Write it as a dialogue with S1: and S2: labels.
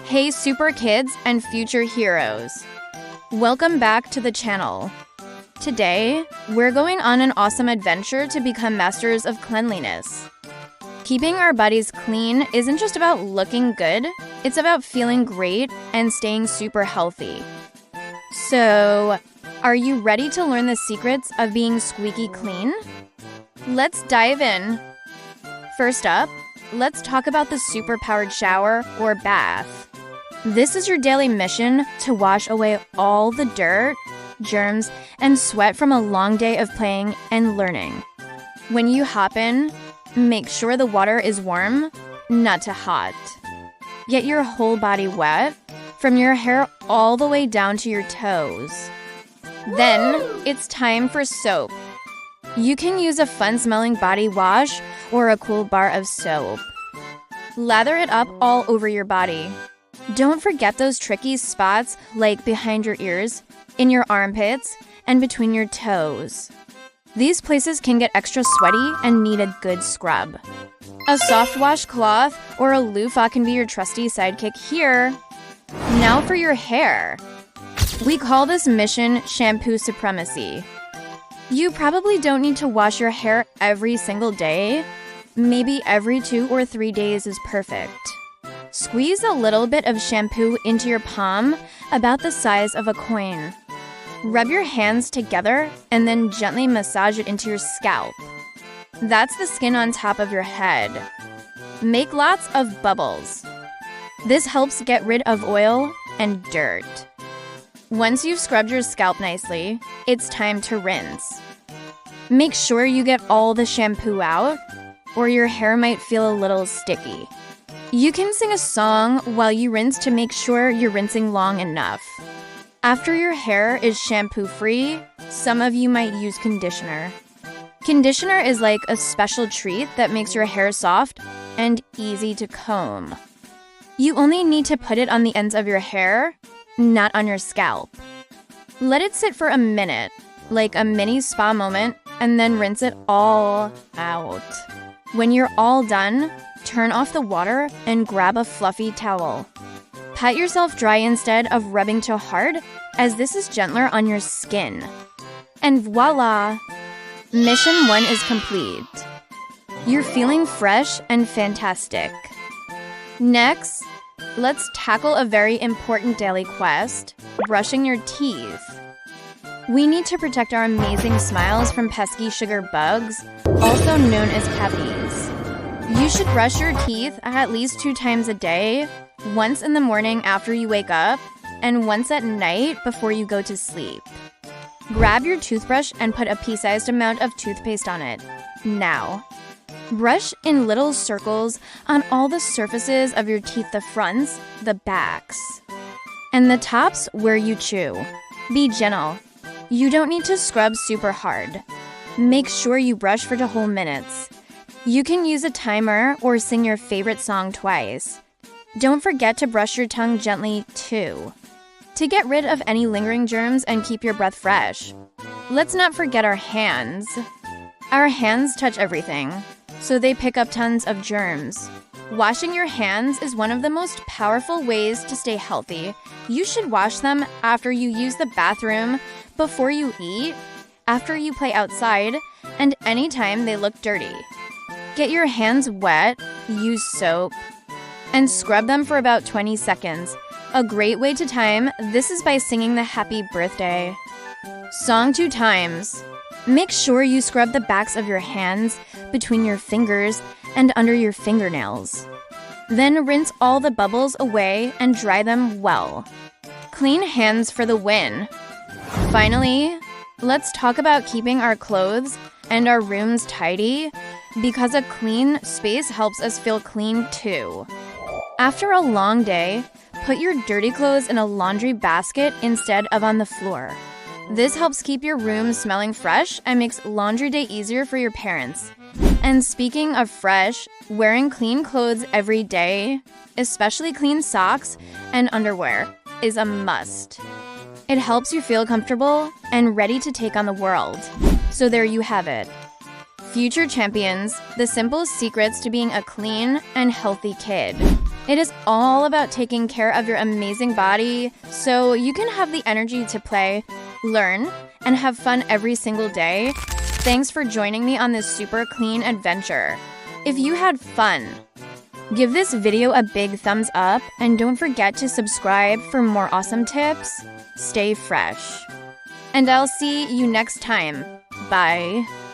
S1: Hey super kids and future heroes! Welcome back to the channel. Today, we're going on an awesome adventure to become masters of cleanliness. Keeping our bodies clean isn't just about looking good, it's about feeling great and staying super healthy. So, are you ready to learn the secrets of being squeaky clean? Let's dive in. First up, let's talk about the super-powered shower or bath. This is your daily mission to wash away all the dirt, germs, and sweat from a long day of playing and learning. When you hop in, make sure the water is warm, not too hot. Get your whole body wet, from your hair all the way down to your toes. Then, it's time for soap. You can use a fun-smelling body wash or a cool bar of soap. Lather it up all over your body. Don't forget those tricky spots like behind your ears, in your armpits, and between your toes. These places can get extra sweaty and need a good scrub. A soft washcloth or a loofah can be your trusty sidekick here. Now for your hair. We call this mission shampoo supremacy. You probably don't need to wash your hair every single day. Maybe every 2 or 3 days is perfect. Squeeze a little bit of shampoo into your palm, about the size of a coin. Rub your hands together and then gently massage it into your scalp. That's the skin on top of your head. Make lots of bubbles. This helps get rid of oil and dirt. Once you've scrubbed your scalp nicely, it's time to rinse. Make sure you get all the shampoo out, or your hair might feel a little sticky. You can sing a song while you rinse to make sure you're rinsing long enough. After your hair is shampoo-free, some of you might use conditioner. Conditioner is like a special treat that makes your hair soft and easy to comb. You only need to put it on the ends of your hair, not on your scalp. Let it sit for a minute, like a mini spa moment, and then rinse it all out. When you're all done, turn off the water and grab a fluffy towel. Pat yourself dry instead of rubbing too hard, as this is gentler on your skin. And voila! Mission 1 is complete. You're feeling fresh and fantastic. Next, let's tackle a very important daily quest, brushing your teeth. We need to protect our amazing smiles from pesky sugar bugs, also known as cavities. You should brush your teeth at least 2 times a day, once in the morning after you wake up, and once at night before you go to sleep. Grab your toothbrush and put a pea-sized amount of toothpaste on it. Now, brush in little circles on all the surfaces of your teeth, the fronts, the backs, and the tops where you chew. Be gentle. You don't need to scrub super hard. Make sure you brush for the whole minutes. You can use a timer or sing your favorite song twice. Don't forget to brush your tongue gently, too, to get rid of any lingering germs and keep your breath fresh. Let's not forget our hands. Our hands touch everything, so they pick up tons of germs. Washing your hands is one of the most powerful ways to stay healthy. You should wash them after you use the bathroom, before you eat, after you play outside, and anytime they look dirty. Get your hands wet, use soap, and scrub them for about 20 seconds. A great way to time this is by singing the happy birthday song 2 times. Make sure you scrub the backs of your hands, between your fingers, and under your fingernails. Then rinse all the bubbles away and dry them well. Clean hands for the win. Finally, let's talk about keeping our clothes and our rooms tidy, because a clean space helps us feel clean too. After a long day, put your dirty clothes in a laundry basket instead of on the floor. This helps keep your room smelling fresh and makes laundry day easier for your parents. And speaking of fresh, wearing clean clothes every day, especially clean socks and underwear, is a must. It helps you feel comfortable and ready to take on the world. So there you have it. Future champions, the simple secrets to being a clean and healthy kid. It is all about taking care of your amazing body so you can have the energy to play, learn, and have fun every single day. Thanks for joining me on this super clean adventure. If you had fun, give this video a big thumbs up and don't forget to subscribe for more awesome tips. Stay fresh. And I'll see you next time. Bye.